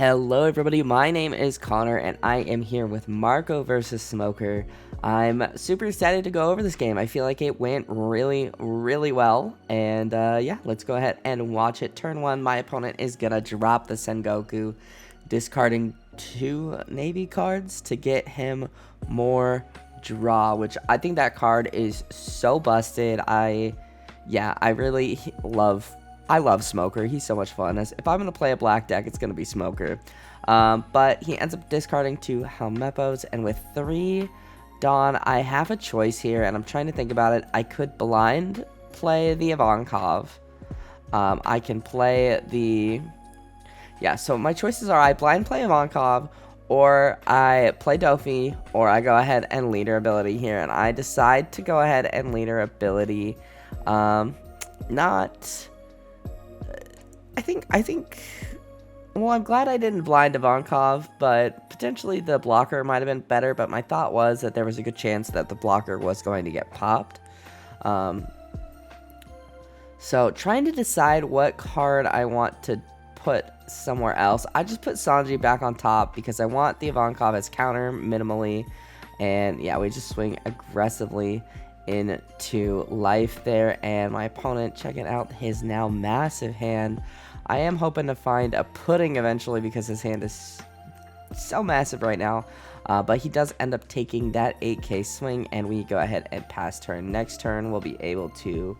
Hello everybody, my name is Connor and I am here with Marco versus Smoker. I'm super excited to go over this game. I feel like it went really well, and yeah, let's go ahead and watch it. Turn 1, my opponent is gonna drop the Sengoku, discarding 2 Navy cards to get him more draw, which I think that card is so busted. I really love Smoker. He's so much fun. If I'm going to play a black deck, it's going to be Smoker. But he ends up discarding 2 Helmeppos, and with 3 Dawn, I have a choice here, and I'm trying to think about it. I could blind play the Ivankov. I can play the... Yeah, so my choices are I blind play Ivankov, or I play Dofi, or I go ahead and leader ability here, and I decide to go ahead and leader ability. I think, well, I'm glad I didn't blind Ivankov, but potentially the blocker might have been better, but my thought was that there was a good chance that the blocker was going to get popped. So trying to decide what card I want to put somewhere else. I just put Sanji back on top because I want the Ivankov as counter minimally, and yeah, we just swing aggressively into life there, and my opponent, checking out his now massive hand. I am hoping to find a pudding eventually because his hand is so massive right now, but he does end up taking that 8k swing, and we go ahead and pass turn. Next turn we'll be able to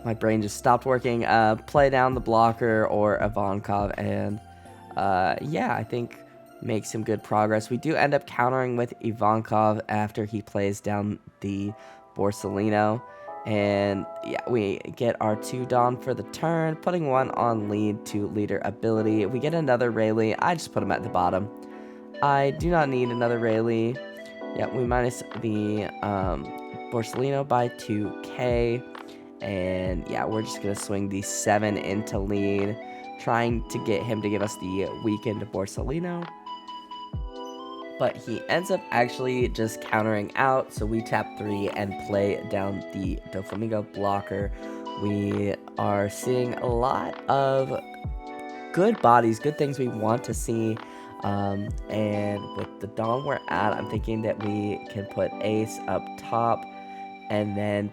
my brain just stopped working, play down the blocker or Ivankov, and yeah, I think make some good progress. We do end up countering with Ivankov after he plays down the Borsellino, and yeah, we get our 2 Dawn for the turn, putting 1 on lead to leader ability. We get another Rayleigh. I just put him at the bottom. I do not need another Rayleigh. Yeah, we minus the Borsellino by 2k, and yeah, we're just gonna swing the 7 into lead, trying to get him to give us the weakened Borsellino, but he ends up actually just countering out, so we tap 3 and play down the Doflamingo blocker. We are seeing a lot of good bodies, good things we want to see, and with the Dawn we're at, I'm thinking that we can put Ace up top, and then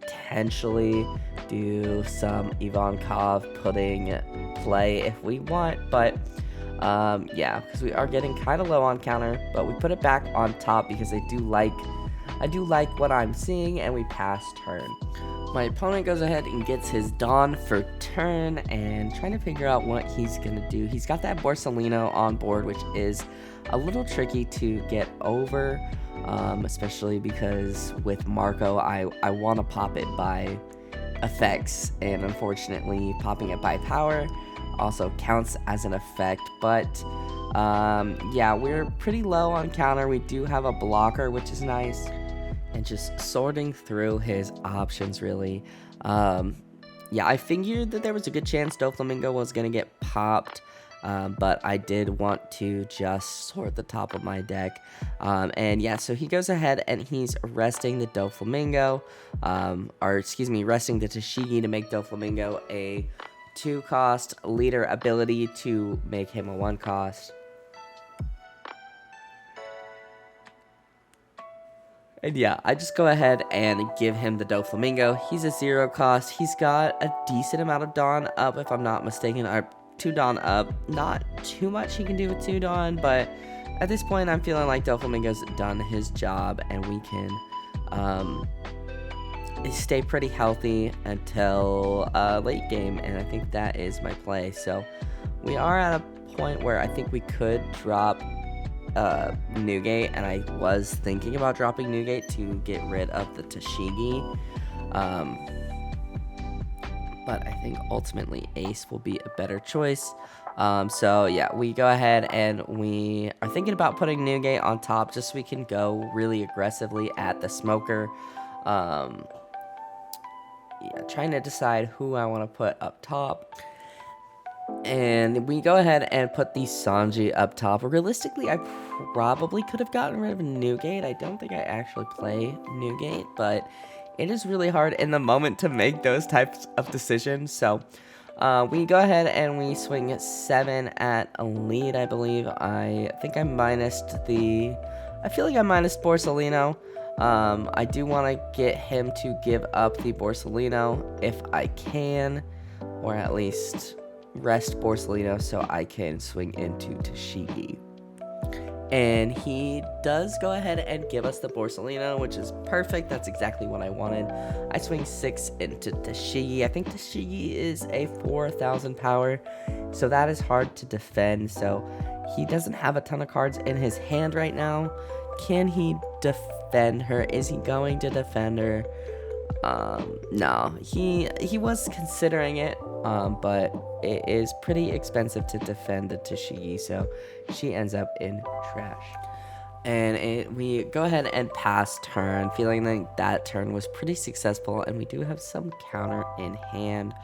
potentially do some Ivankov pudding play if we want, but yeah, because we are getting kind of low on counter, but we put it back on top because I do like what I'm seeing, and we pass turn. My opponent goes ahead and gets his Dawn for turn, and trying to figure out what he's gonna do. He's got that Borsellino on board, which is a little tricky to get over, especially because with Marco, I want to pop it by effects, and unfortunately popping it by power also counts as an effect. But yeah, we're pretty low on counter. We do have a blocker, which is nice, and just sorting through his options really. Yeah, I figured that there was a good chance Doflamingo was gonna get popped, but I did want to just sort the top of my deck, and yeah, so he goes ahead and he's resting the Doflamingo, or excuse me, resting the Tashigi to make Doflamingo a 2-cost, leader ability to make him a 1-cost. And yeah, I just go ahead and give him the Doflamingo. He's a 0-cost. He's got a decent amount of Dawn up, if I'm not mistaken. 2 Dawn up. Not too much he can do with 2 Dawn, but at this point I'm feeling like Doflamingo's done his job, and we can stay pretty healthy until late game, and I think that is my play. So we are at a point where I think we could drop Newgate, and I was thinking about dropping Newgate to get rid of the Tashigi, but I think ultimately Ace will be a better choice. So yeah, we go ahead and we are thinking about putting Newgate on top just so we can go really aggressively at the Smoker. Yeah, trying to decide who I want to put up top. And we go ahead and put the Sanji up top. Realistically, I probably could have gotten rid of Newgate. I don't think I actually play Newgate, but it is really hard in the moment to make those types of decisions. So we go ahead and we swing 7 at a lead, I believe. I think I feel like I minused Borsalino. I do want to get him to give up the Borsalino if I can, or at least rest Borsalino so I can swing into Tashigi. And he does go ahead and give us the Borsalino, which is perfect. That's exactly what I wanted. I swing 6 into Tashigi. I think Tashigi is a 4,000 power, so that is hard to defend. So he doesn't have a ton of cards in his hand right now. Can he defend her? Is he going to defend her? No, he was considering it, but it is pretty expensive to defend the Tashigi, so she ends up in trash. And we go ahead and pass turn, feeling like that turn was pretty successful, and we do have some counter in hand.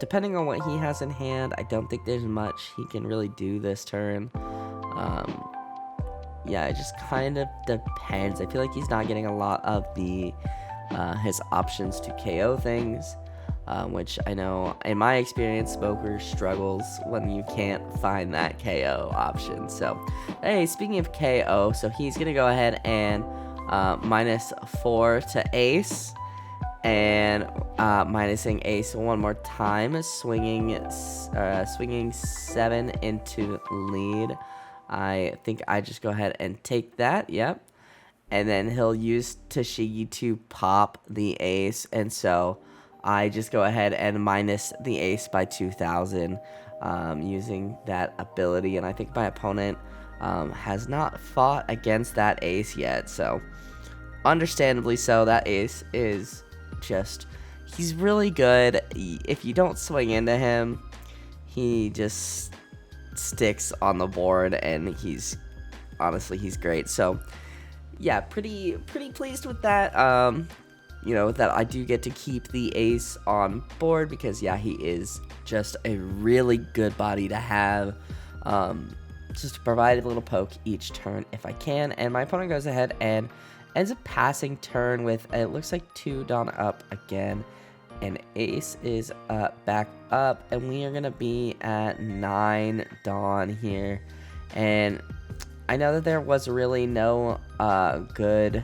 Depending on what he has in hand, I don't think there's much he can really do this turn. Yeah, it just kind of depends. I feel like he's not getting a lot of his options to KO things, which I know in my experience, Smoker struggles when you can't find that KO option. So, hey, speaking of KO, so he's gonna go ahead and -4 to Ace, and minusing Ace one more time, swinging 7 into lead. I think I just go ahead and take that, yep. And then he'll use Tashigi to pop the Ace, and so I just go ahead and minus the Ace by 2,000 using that ability. And I think my opponent has not fought against that Ace yet, so understandably so. That Ace is just, he's really good. If you don't swing into him, he just sticks on the board, and he's great. So yeah, pretty pleased with that. That I do get to keep the Ace on board, because yeah, he is just a really good body to have, just to provide a little poke each turn if I can. And my opponent goes ahead and ends up passing turn with, it looks like 2 Dawn up again, and Ace is back up, and we are gonna be at 9 Dawn here. And I know that there was really no good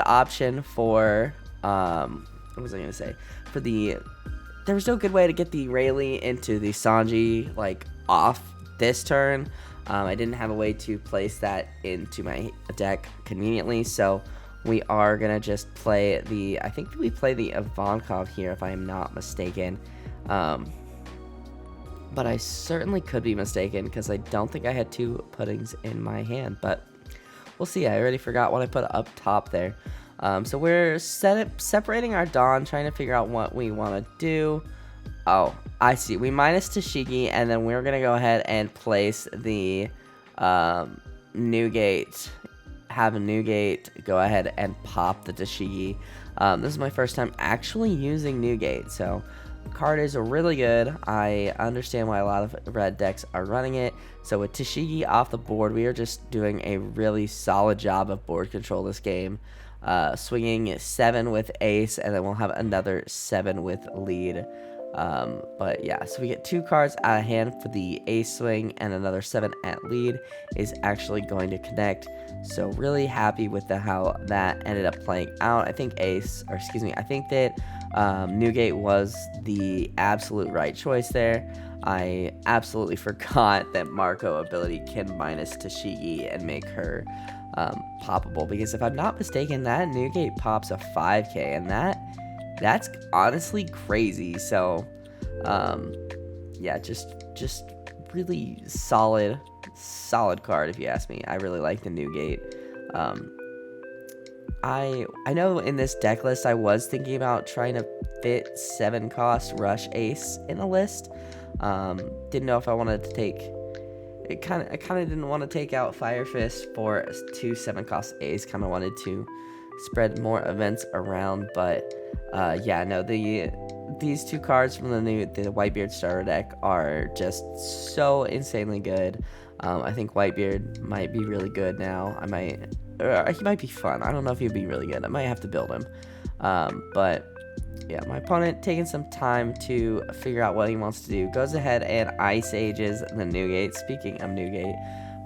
option for what was I gonna say, there was no good way to get the Rayleigh into the Sanji like off this turn. I didn't have a way to place that into my deck conveniently, so we are gonna just play I think we play the Ivankov here, if I am not mistaken. But I certainly could be mistaken, because I don't think I had 2 puddings in my hand, but we'll see. I already forgot what I put up top there. So we're separating our Dawn, trying to figure out what we want to do. Oh, I see. We minus Tashigi, and then we're going to go ahead and place the Newgate. Have a Newgate go ahead and pop the Tashigi. This is my first time actually using Newgate, so the card is really good. I understand why a lot of red decks are running it. So with Tashigi off the board, we are just doing a really solid job of board control this game. Swinging 7 with Ace, and then we'll have another 7 with lead. But yeah, so we get 2 cards out of hand for the Ace swing, and another 7 at lead is actually going to connect. So really happy with how that ended up playing out. I think I think that Newgate was the absolute right choice there. I absolutely forgot that Marco ability can minus Tashigi and make her poppable, because if I'm not mistaken, that Newgate pops a 5k, and that's honestly crazy. So yeah, just really solid card, if you ask me. I really like the Newgate. I know in this deck list I was thinking about trying to fit 7 cost Rush Ace in a list. Didn't know if I wanted to take I kind of didn't want to take out Fire Fist for 2 7 cost Ace. Kind of wanted to spread more events around, but yeah, no, these 2 cards from the Whitebeard starter deck are just so insanely good. I think Whitebeard might be really good now. I might or he might be fun. I don't know if he'd be really good. I might have to build him. But yeah, my opponent taking some time to figure out what he wants to do. Goes ahead and Ice Ages the Newgate. Speaking of Newgate,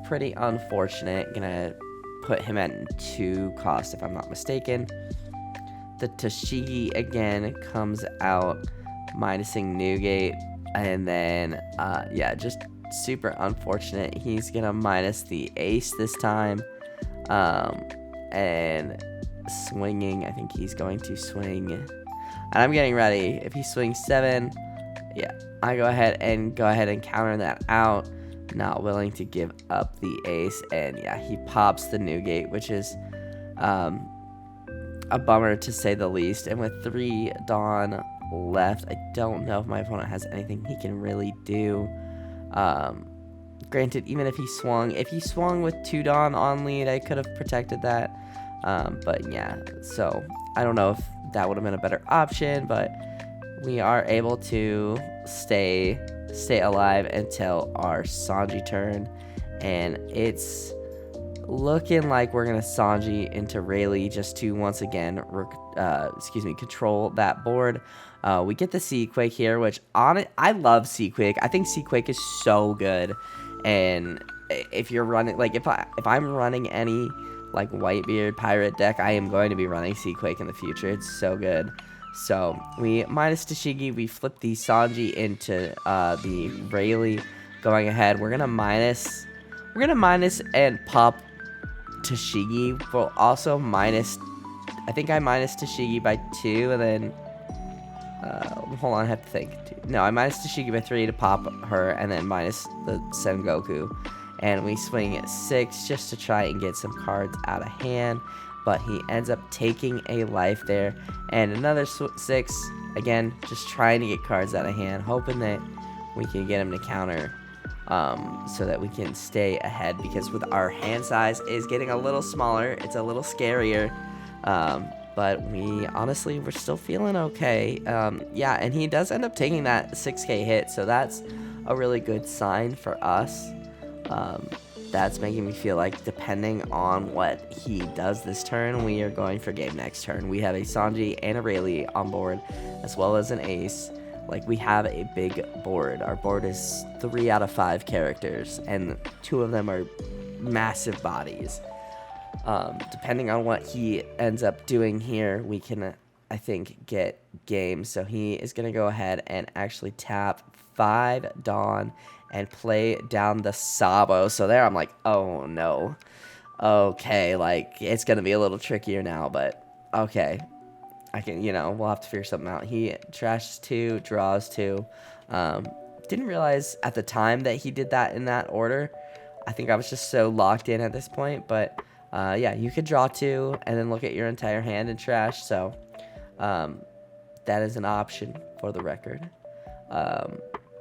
pretty unfortunate. Gonna put him at 2 cost if I'm not mistaken. The TCG again comes out, minusing Newgate, and then yeah, just super unfortunate. He's gonna minus the ace this time, and swinging. I think he's going to swing, and I'm getting ready. If he swings 7, yeah, I go ahead and counter that out. Not willing to give up the ace, and yeah, he pops the Newgate, which is a bummer to say the least. And with 3 Dawn left, I don't know if my opponent has anything he can really do. Granted, even if he swung with 2 Dawn on lead, I could have protected that. But yeah, so I don't know if that would have been a better option, but we are able to stay alive until our Sanji turn, and it's looking like we're gonna Sanji into Rayleigh just to once again control that board. We get the Seaquake here, which I love Seaquake. I think Seaquake is so good, and if you're running, like, if I'm running any like Whitebeard pirate deck, I am going to be running Seaquake in the future. It's so good. So we minus Tashigi, we flip the Sanji into the Rayleigh. Going ahead, we're gonna minus and pop Tashigi. We'll also minus, I think I minus Tashigi by 2, and then hold on, I have to think. No, I minus Tashigi by 3 to pop her, and then minus the Sengoku, and we swing at 6 just to try and get some cards out of hand. But he ends up taking a life there, and another 6, again, just trying to get cards out of hand, hoping that we can get him to counter, so that we can stay ahead, because with our hand size is getting a little smaller, it's a little scarier, but we're still feeling okay. Yeah, and he does end up taking that 6k hit, so that's a really good sign for us. That's making me feel like, depending on what he does this turn, we are going for game next turn. We have a Sanji and a Rayleigh on board, as well as an ace. Like, we have a big board. Our board is 3 out of 5 characters, and 2 of them are massive bodies. Depending on what he ends up doing here, we can, I think, get game. So he is going to go ahead and actually tap 5 Dawn and play down the Sabo. So there I'm like, oh no. Okay, like, it's going to be a little trickier now, but okay. We'll have to figure something out. He trashes 2, draws 2. Didn't realize at the time that he did that in that order. I think I was just so locked in at this point, but yeah, you could draw 2 and then look at your entire hand and trash, so that is an option for the record.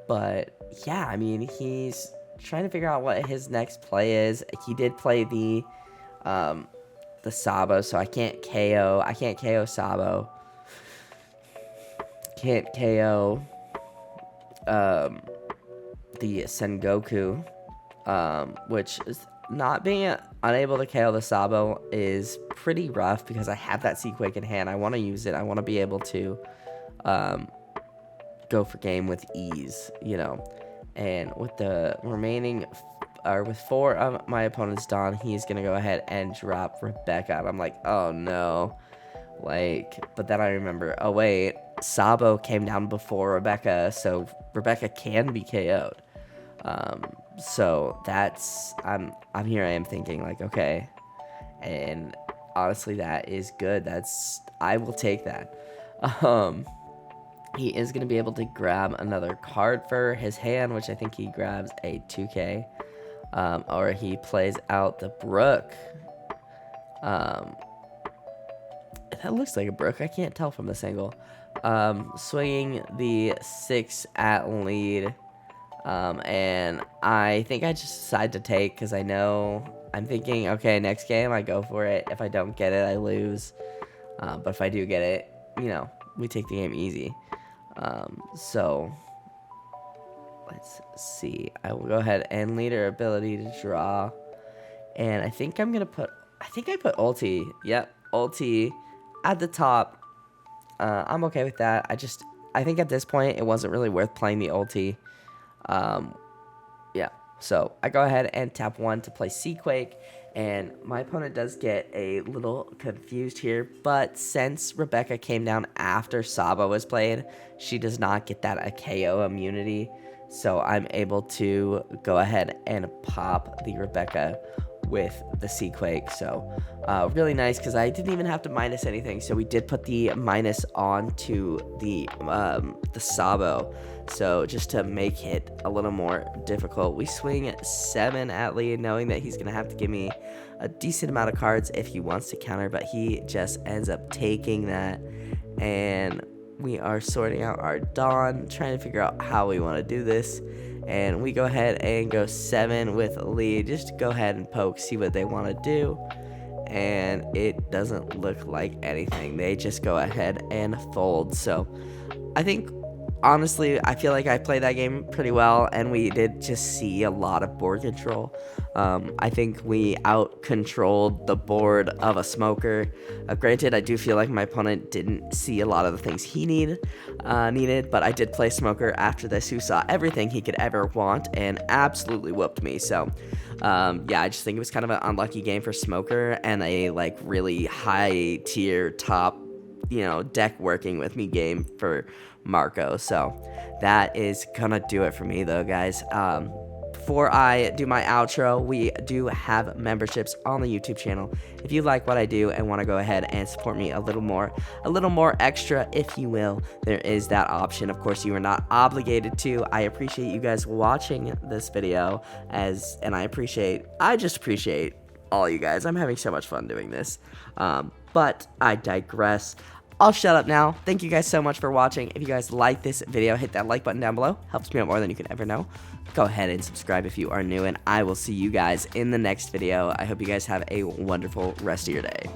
But yeah, I mean, he's trying to figure out what his next play is. He did play the Sabo, so I can't KO Sabo. Can't KO the Sengoku, which is not being unable to KO the Sabo is pretty rough, because I have that Seaquake in hand. I want to use it. I want to be able to go for game with ease, and with the remaining, or with 4 of my opponent's Dawn, he's going to go ahead and drop Rebecca. And I'm like, oh no. But then I remember, oh wait, Sabo came down before Rebecca, so Rebecca can be KO'd. So that's, I'm here, I am thinking, like, okay. And honestly, that is good. I will take that. He is going to be able to grab another card for his hand, which I think he grabs a 2k. Or he plays out the Brook. That looks like a Brook. I can't tell from this angle. Swinging the 6 at lead. And I think I just decide to take, because I'm thinking, okay, next game I go for it. If I don't get it, I lose. But if I do get it, we take the game easy. So let's see. I will go ahead and leader ability to draw. And I think I'm going to put I think I put ulti. Yep, ulti at the top. I'm okay with that. I think at this point it wasn't really worth playing the ulti. Yeah, so I go ahead and tap 1 to play Seaquake, and my opponent does get a little confused here, but since Rebecca came down after Saba was played, she does not get that a KO immunity, so I'm able to go ahead and pop the Rebecca with the Seaquake. So really nice, because I didn't even have to minus anything, so we did put the minus onto the Sabo, so just to make it a little more difficult. We swing 7 at lead, knowing that he's gonna have to give me a decent amount of cards if he wants to counter, but he just ends up taking that, and we are sorting out our Dawn, trying to figure out how we want to do this. And we go ahead and go 7 with lead, just to go ahead and poke, see what they want to do. And it doesn't look like anything. They just go ahead and fold. So I think, honestly, I feel like I played that game pretty well, and we did just see a lot of board control. I think we out-controlled the board of a smoker. Granted, I do feel like my opponent didn't see a lot of the things he needed, but I did play smoker after this, who saw everything he could ever want and absolutely whooped me. So yeah, I just think it was kind of an unlucky game for smoker, and a like really high tier top deck working with me game for Marco. So that is gonna do it for me though, guys. Before I do my outro, we do have memberships on the YouTube channel. If you like what I do and want to go ahead and support me a little more extra, if you will, there is that option. Of course, you are not obligated to. I appreciate you guys watching this video, and I just appreciate all you guys. I'm having so much fun doing this. But I digress. I'll shut up now. Thank you guys so much for watching. If you guys like this video, hit that like button down below. Helps me out more than you could ever know. Go ahead and subscribe if you are new, and I will see you guys in the next video. I hope you guys have a wonderful rest of your day.